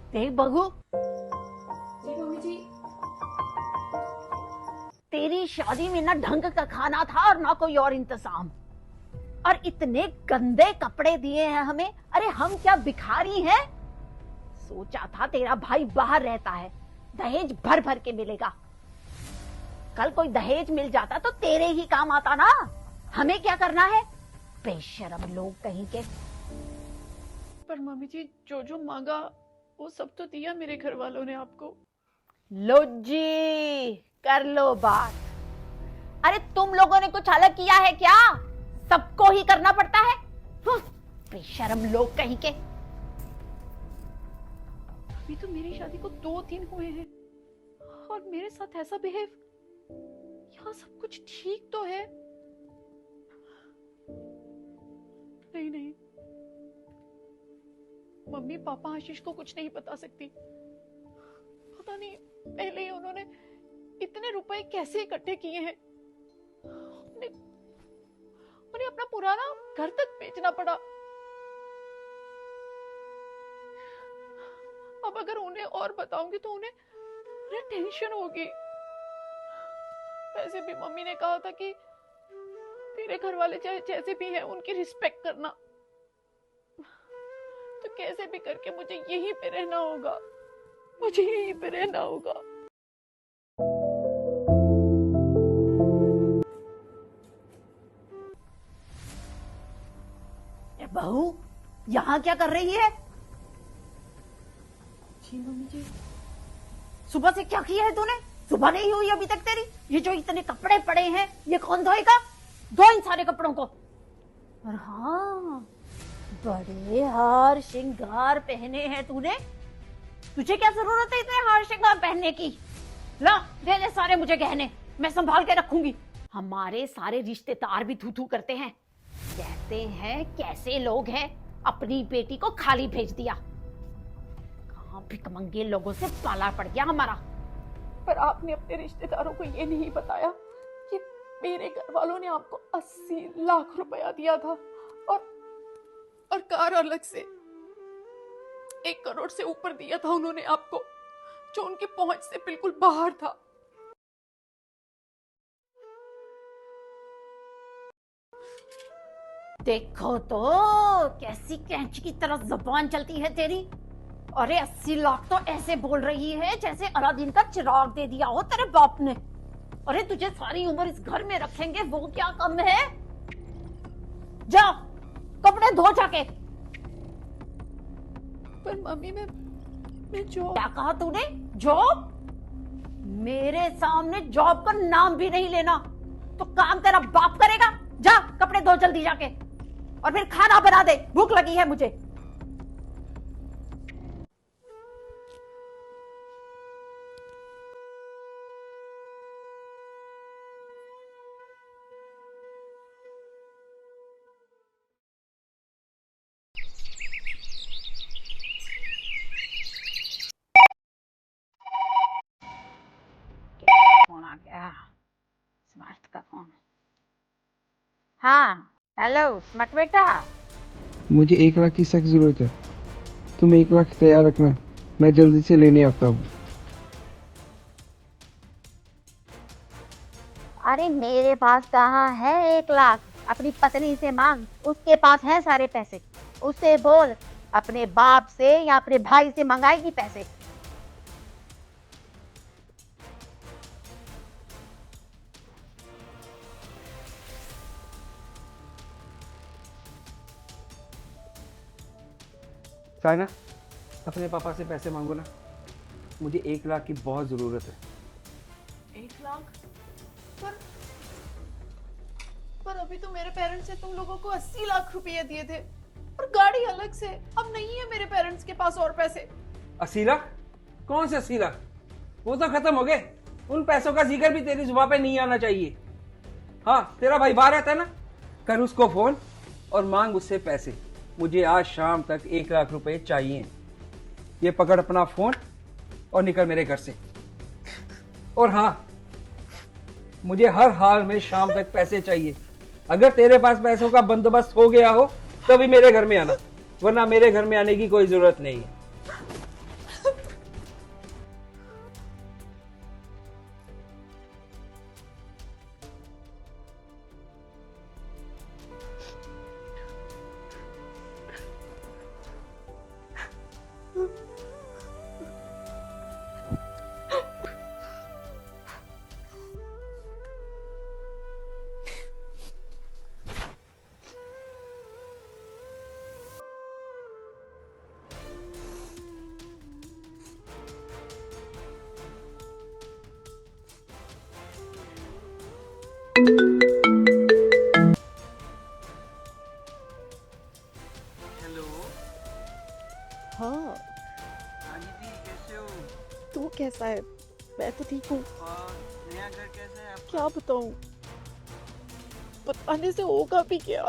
देख बहू, जी मम्मी जी। तेरी शादी में ना ढंग का खाना था और ना कोई और इंतजाम, और इतने गंदे कपड़े दिए हैं हमें। अरे हम क्या भिखारी हैं? सोचा था तेरा भाई बाहर रहता है, दहेज भर भर के मिलेगा। कल कोई दहेज मिल जाता तो तेरे ही काम आता ना। हमें क्या करना है? बेशरम लोग कहीं के। पर मम्मी जी, जो जो मांगा वो सब तो दिया मेरे घर वालों ने आपको। लो जी, कर लो बात। अरे तुम लोगों ने कुछ अलग किया है क्या? सबको ही करना पड़ता है। बेशरम लोग कहीं के। अभी तो मेरी शादी को 2 दिन हुए हैं और मेरे साथ ऐसा बिहेव। यहाँ सब कुछ ठीक तो है। नहीं नहीं, मम्मी पापा आशीष को कुछ नहीं बता सकती। पता नहीं पहले ही उन्होंने इतने रुपए कैसे इकट्ठे किए हैं। उन्हें अपना पुराना घर तक बेचना पड़ा। अब अगर उन्हें और बताऊंगी तो उन्हें टेंशन होगी। वैसे भी मम्मी ने कहा था कि तेरे घर वाले चाहे जैसे भी हैं उनकी रिस्पेक्ट करना। तो कैसे भी करके मुझे यहीं पे रहना होगा, मुझे यहीं पे रहना होगा। बहू, यहाँ क्या कर रही है? जी मम्मी जी। सुबह से क्या किया है तूने? सुबह नहीं हुई अभी तक तेरी? ये जो इतने कपड़े पड़े हैं, ये कौन धोएगा? धो इन सारे कपड़ों को। और हाँ, बड़े हार श्रृंगार पहने हैं तूने। तुझे क्या जरूरत है इतने हार श्रृंगार पहनने की? ला, दे दे सारे मुझे गहने, मैं संभाल के रखूंगी। हमारे सारे रिश्तेदार भी थू थू करते हैं, कहते हैं कैसे लोग हैं, अपनी बेटी को खाली भेज दिया। कहां भिखमंगे लोगों से पाला पड़ गया हमारा। पर आपने अपने रिश्तेदारों को ये नहीं बताया कि मेरे घर वालों ने आपको 80 लाख रुपया दिया था और कार अलग से 1 करोड़ से ऊपर दिया था उन्होंने आपको, जो उनकी पहुंच से बिल्कुल बाहर था। देखो तो कैसी कैंची की तरह जबान चलती है तेरी। अरे 80 लाख तो ऐसे बोल रही है जैसे अलादीन का चिराग दे दिया हो तेरे बाप ने। अरे तुझे सारी उम्र इस घर में रखेंगे, वो क्या कम है? जा, कपड़े धो जाके। पर मम्मी, मैं जॉब। क्या कहा तूने? जॉब? मेरे सामने जॉब का नाम भी नहीं लेना, तो काम तेरा बाप करेगा। जा, कपड़े धो जल्दी जाके, और फिर खाना बना दे, भूख लगी है मुझे। फोन आ गया, स्मार्ट का फोन। हाँ हेलो स्मार्ट बेटा। मुझे 1 लाख की सख्त ज़रूरत है। तुम 1 लाख तैयार रखना, मैं जल्दी से लेने आता हूँ। अरे मेरे पास कहाँ है 1 लाख? अपनी पत्नी से मांग, उसके पास है सारे पैसे। उससे बोल अपने बाप से या अपने भाई से मंगाएगी पैसे। साइना, अपने पापा से पैसे मांगो ना, मुझे 1 लाख की बहुत ज़रूरत है। 1 लाख? पर अभी तो मेरे पेरेंट्स ने तुम लोगों को 80 लाख रुपए दिए थे और गाड़ी अलग से। अब नहीं है मेरे पेरेंट्स के पास और पैसे। 80 लाख? कौन से 80 लाख? वो तो खत्म हो गए। उन पैसों का जिक्र भी तेरी जुबान पे नहीं आना चाहिए। हाँ, तेरा भाई बाहर रहता है ना, कर उसको फोन और मांग उससे पैसे। मुझे आज शाम तक 1 लाख रुपए चाहिए। ये पकड़ अपना फोन और निकल मेरे घर से। और हाँ, मुझे हर हाल में शाम तक पैसे चाहिए। अगर तेरे पास पैसों का बंदोबस्त हो गया हो तभी मेरे घर में आना, वरना मेरे घर में आने की कोई जरूरत नहीं है। मैं तो ठीक हूँ। और नया घर कैसा है आपका? क्या बताऊँ, बताने से होगा भी क्या।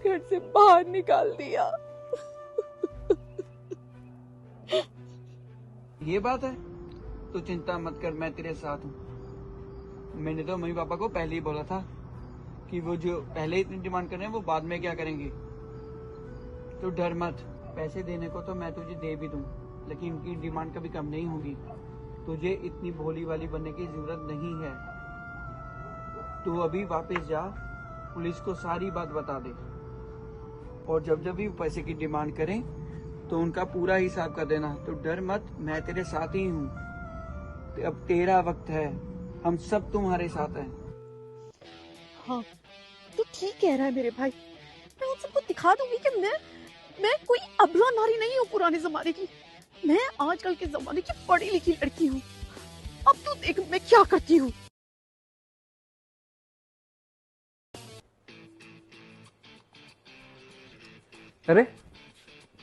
घर से बाहर निकाल दिया। ये बात है, तो चिंता मत कर, मैं तेरे साथ हूँ। मैंने तो मम्मी पापा को पहले ही बोला था कि वो जो पहले इतनी डिमांड कर रहे हैं वो बाद में क्या करेंगे। तो डर मत, पैसे देने को तो मैं तुझे दे भी दूँ, लेकिन इनकी डिमांड कभी कम नहीं होगी। तुझे इतनी भोली वाली बनने की जरूरत नहीं है। तू अभी वापस जा, पुलिस को सारी बात बता दे, और जब जब भी वो पैसे की डिमांड करें तो उनका पूरा हिसाब कर देना। तो डर मत, मैं तेरे साथ ही हूँ। तो अब तेरा वक्त है, हम सब तुम्हारे साथ हैं। हाँ, तो ठीक कह रहा है मेरे भाई। मैं उन सबको दिखा दूंगी कि मैं कोई अबला नारी नहीं हूँ पुराने जमाने की। मैं आजकल के जमाने की पढ़ी लिखी लड़की हूँ। अब तो देख मैं क्या करती हूँ। अरे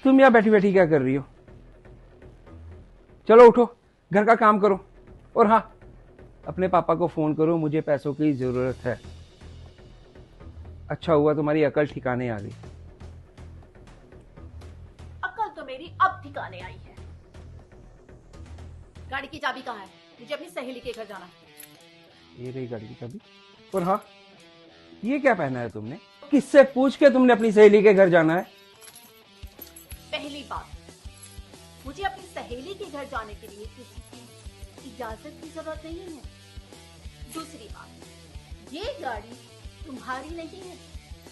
तुम यहाँ बैठी बैठी क्या कर रही हो? चलो उठो, घर का काम करो, और हाँ, अपने पापा को फोन करो, मुझे पैसों की जरूरत है। अच्छा हुआ तुम्हारी अकल ठिकाने आ गई। अकल तो मेरी अब ठिकाने आई है। गाड़ी की चाबी कहाँ है? मुझे अपनी सहेली के घर जाना है। ये रही गाड़ी की चाबी। और हाँ, ये क्या पहना है तुमने? किससे पूछ के तुमने अपनी सहेली के घर जाना है? पहली बात, मुझे अपनी सहेली के घर जाने के लिए किसी की इजाजत की जरूरत नहीं है। दूसरी बात, ये गाड़ी तुम्हारी नहीं है,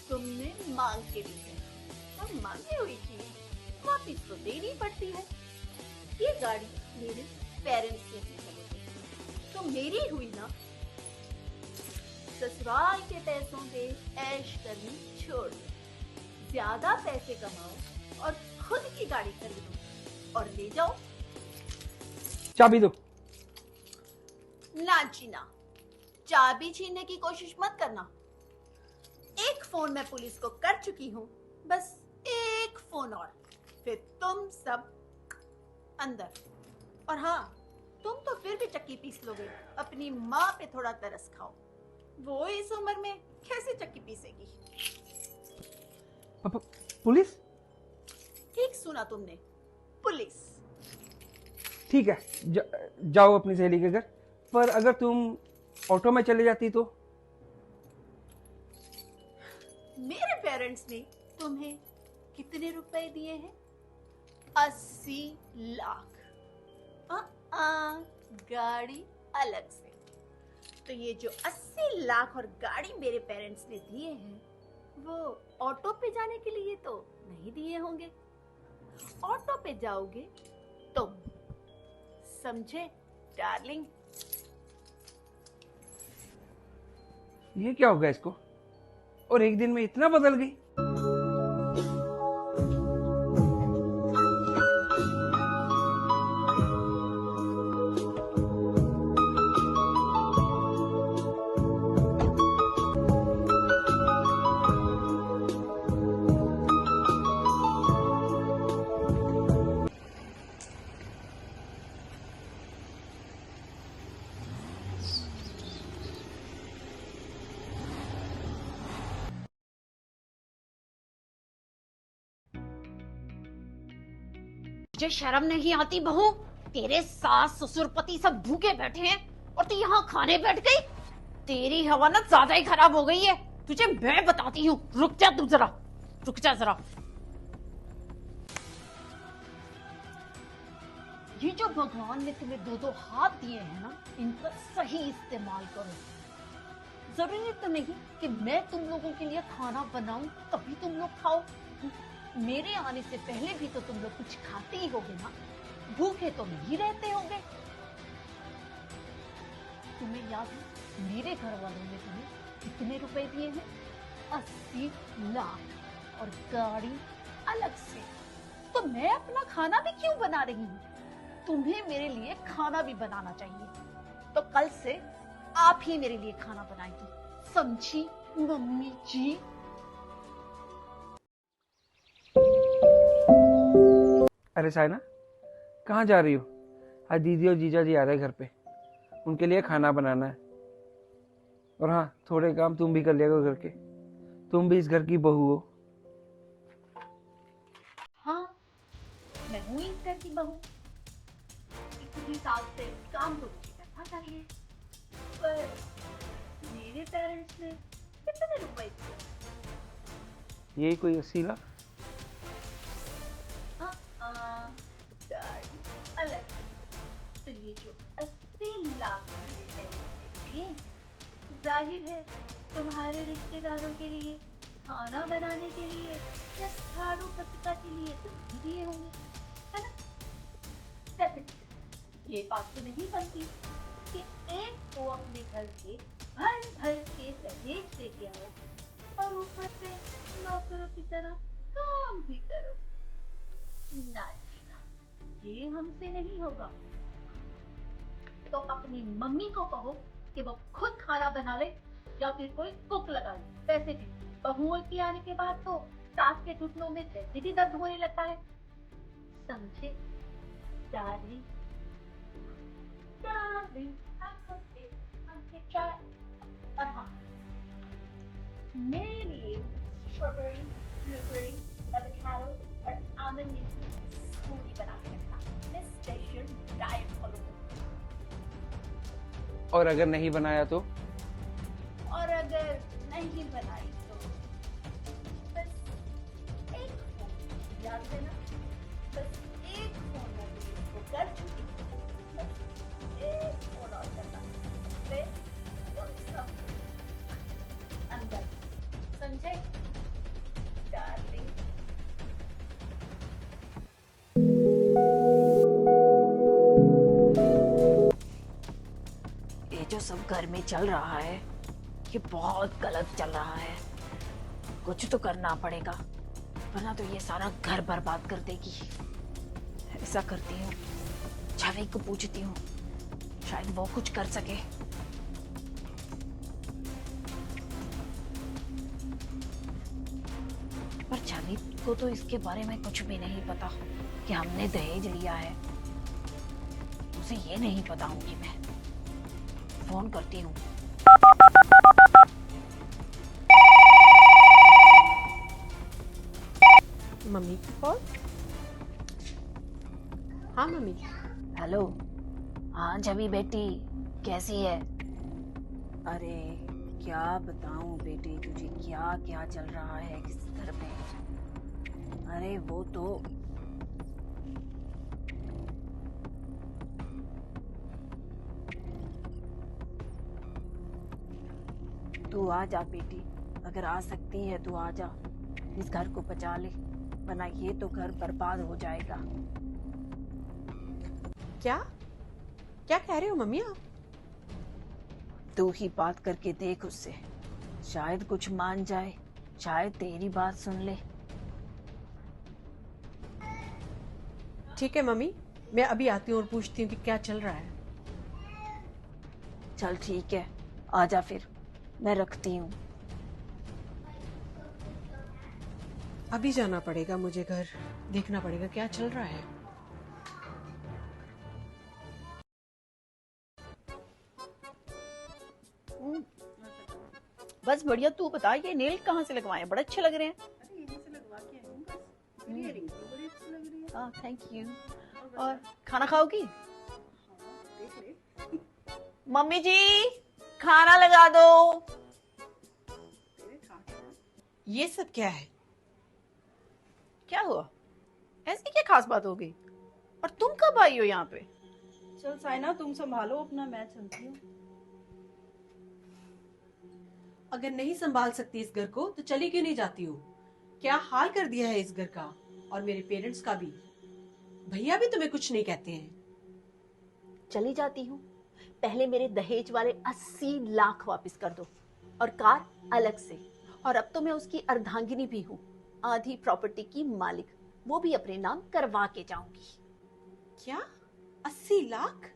तुमने मांग के ली है, और मांगी हुई चीज वापिस तो देनी पड़ती है। ये गाड़ी मेरे पेरेंट्स ने दी है, तो मेरी हुई ना। ससुराल के पैसों पे ऐश करनी छोड़ दो, ज्यादा पैसे कमाओ और खुद की गाड़ी खरीदो और ले जाओ। चाबी दो। ना जीना, चाबी छीनने की कोशिश मत करना। एक फोन मैं पुलिस को कर चुकी हूँ, बस एक फोन और, फिर तुम सब अंदर। और हाँ, तुम तो फिर भी चक्की पीस लोगे। अपनी माँ पे थोड़ा तरस खाओ, वो इस उम्र में कैसे चक्की पीसेगी। पुलिस? ठीक सुना तुमने, पुलिस। ठीक है, जाओ अपनी सहेली के घर। पर अगर तुम ऑटो में चले जाती तो? मेरे पेरेंट्स ने तुम्हें कितने रुपए दिए हैं? 80 लाख। गाड़ी अलग से। तो ये जो 80 लाख और गाड़ी मेरे पेरेंट्स ने दिए हैं, वो ऑटो पे जाने के लिए तो नहीं दिए होंगे। ऑटो पे जाओगे तुम, समझे डार्लिंग? ये क्या हो गया इसको? और एक दिन में इतना बदल गई? तुझे शर्म नहीं आती बहू? तेरे सास ससुर पति सब भूखे बैठे हैं और तू यहाँ खाने बैठ गई। तेरी हवा ना ज्यादा ही खराब हो गई है। तुझे मैं बताती हूँ, रुक जा तू जरा, रुक जा जरा। ये जो भगवान ने तुम्हें दो दो हाथ दिए हैं ना, इनका सही इस्तेमाल करो। जरूरी तो नहीं कि मैं तुम लोगों के लिए खाना बनाऊं तभी तुम लोग खाओ। मेरे आने से पहले भी तो तुम लोग कुछ खाते ही होगे ना, भूखे तो नहीं रहते होंगे। तुम्हें याद है मेरे घर वालों ने तुम्हें कितने रुपए दिए हैं? 80 लाख और गाड़ी अलग से। तो मैं अपना खाना भी क्यों बना रही हूँ? तुम्हें मेरे लिए खाना भी बनाना चाहिए। तो कल से आप ही मेरे लिए खाना बनाएंगी, समझी मम्मी जी? अरे साइना, कहाँ जा रही हो? आज दीदी और जीजा जी आ रहे हैं घर पे, उनके लिए खाना बनाना है। और हाँ, थोड़े काम तुम भी कर लिया करो घर के, तुम भी इस घर की बहू हो। हाँ, मैं हूँ इस घर की बहू। इतनी साल से काम तो मुझे करना चाहिए, पर मेरे पेरेंट्स ने कितने रुपए दिए? यही कोई 80 लाख? अलग। तो ये जो 80 लाख दिए, जाहिर है तुम्हारे रिश्तेदारों के लिए खाना बनाने के लिए या झाड़ू पत्ता के लिए तो नहीं दिए होंगे, है ना? Definitely, ये बात तो नहीं बनती कि एक को अपने घर के भर भर के दहेज दे के आओ और ऊपर से नौकरों की तरह काम भी करो। ना, ये हमसे नहीं होगा। तो अपनी मम्मी को कहो कि वो खुद खाना बना ले या फिर कोई कुक लगा ले, पैसे दे। बहुओं के आने के बाद तो सास के घुटनों में वैसे भी दर्द होने लगता है, समझे? डार्लिंग, डार्लिंग, आंखें चाय। और हाँ, मेरे लिए स्ट्रॉबेरी, ब्लूबेरी, एवोकाडो और आमंड की स्मूदी बना के रखना। मैं स्पेशल डाइट फॉलो करूंगी। और अगर नहीं बनाया तो? और अगर नहीं बनाई तो बस एक फोन, याद देना, बस एक फोन मैं इसको कर चुकी हूँ, बस एक फोन और करना, फिर वो सब अंदर, समझे डार्लिंग? ये जो सब घर में चल रहा है ये बहुत गलत चल रहा है। कुछ तो करना पड़ेगा, वरना तो ये सारा घर बर्बाद कर देगी। ऐसा करती हूँ, जावेद को पूछती हूँ, शायद वो कुछ कर सके। पर जावेद को तो इसके बारे में कुछ भी नहीं पता कि हमने दहेज लिया है। उसे ये नहीं बताऊंगी मैं। फोन करती हूँ। मम्मी की कॉल। हाँ मम्मी। हेलो। हाँ जबी बेटी, कैसी है? अरे क्या बताऊं बेटी तुझे, क्या क्या चल रहा है इस घर में। अरे वो तो तू आ जा बेटी, अगर आ सकती है तू आ जा, इस घर को बचा ले, वरना ये तो घर बर्बाद हो जाएगा। क्या क्या कह रहे हो मम्मी आप? तू ही बात करके देख उससे, शायद कुछ मान जाए, शायद तेरी बात सुन ले। ठीक है मम्मी, मैं अभी आती हूँ और पूछती हूँ कि क्या चल रहा है। चल ठीक है, आजा फिर, मैं रखती हूँ। अभी जाना पड़ेगा मुझे, घर देखना पड़ेगा क्या चल रहा है। बस बढ़िया, तू बता ये नेल कहाँ से लगवाए? बड़े अच्छे लग रहे हैं। हाँ थैंक यू। और खाना खाओगी? मम्मी जी खाना लगा दो। ये सब क्या है? क्या हुआ? ऐसी क्या खास बात हो गई? और तुम कब आई हो यहाँ पे? चल साइना तुम संभालो अपना, मैं चलती हूँ। अगर नहीं संभाल सकती इस घर को तो चली क्यों नहीं जाती हूँ? क्या हाल कर दिया है इस घर का, और मेरे पेरेंट्स का भी। भैया भी तुम्हें कुछ नहीं कहते हैं। चली जाती हूँ, पहले मेरे दहेज वाले 80 लाख वापस कर दो और कार अलग से। और अब तो मैं उसकी अर्धांगिनी भी हूँ, आधी प्रॉपर्टी की मालिक, वो भी अपने नाम करवा के जाऊंगी। क्या 80 लाख?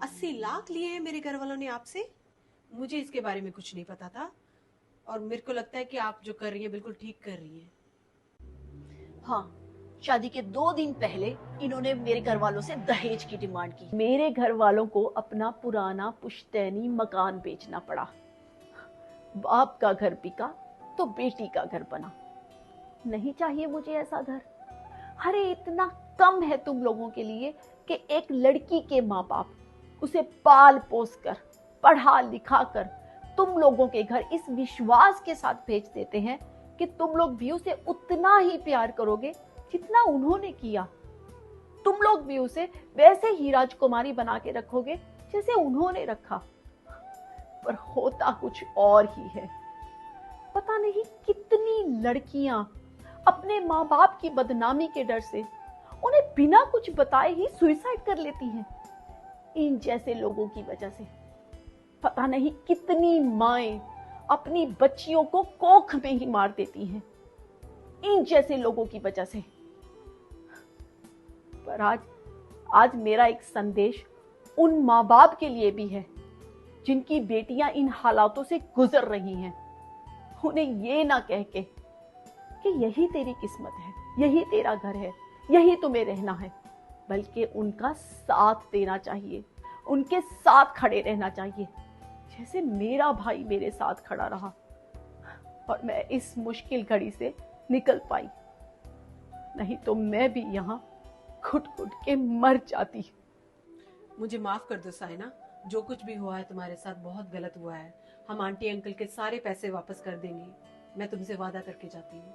80 लाख लिए हैं मेरे घर वालों ने आपसे? मुझे इसके बारे में कुछ नहीं पता था, और मेरे को लगता है कि आप जो कर रही हैं बिल्कुल ठीक कर रही हैं। हाँ, शादी के 2 दिन पहले इन्होंने मेरे घर वालों से दहेज की डिमांड की। मेरे घर वालों को अपना पुराना पुश्तैनी मकान बेचना पड़ा। बाप का घर बिका तो बेटी का घर बना। नहीं चाहिए मुझे ऐसा घर। अरे इतना कम है तुम लोगों के लिए कि एक लड़की के माँ बाप उसे पाल पोस कर पढ़ा लिखा कर तुम लोगों के घर इस विश्वास के साथ भेज देते हैं कि तुम लोग भी उसे उतना ही प्यार करोगे जितना उन्होंने किया। तुम लोग भी उसे वैसे ही राजकुमारी बना के रखोगे जैसे उन्होंने रखा। पर होता कुछ और ही है। पता नहीं कितनी लड़कियां अपने माँ बाप की बदनामी के डर से उन्हें बिना कुछ बताए ही सुसाइड कर लेती हैं। इन जैसे लोगों की वजह से पता नहीं कितनी माएं अपनी बच्चियों को कोख में ही मार देती हैं। इन जैसे लोगों की वजह से। पर आज मेरा एक संदेश उन माँ बाप के लिए भी है जिनकी बेटियां इन हालातों से गुजर रही हैं। उन्हें ये ना कह के कि यही तेरी किस्मत है, यही तेरा घर है, यही तुम्हें रहना है, बल्कि उनका साथ देना चाहिए, उनके साथ खड़े रहना चाहिए, जैसे मेरा भाई मेरे साथ खड़ा रहा और मैं इस मुश्किल घड़ी से निकल पाई। नहीं तो मैं भी यहाँ घुट घुट के मर जाती। मुझे माफ कर दो साइना, जो कुछ भी हुआ है तुम्हारे साथ बहुत गलत हुआ है। हम आंटी अंकल के सारे पैसे वापस कर देंगे, मैं तुमसे वादा करके जाती हूँ।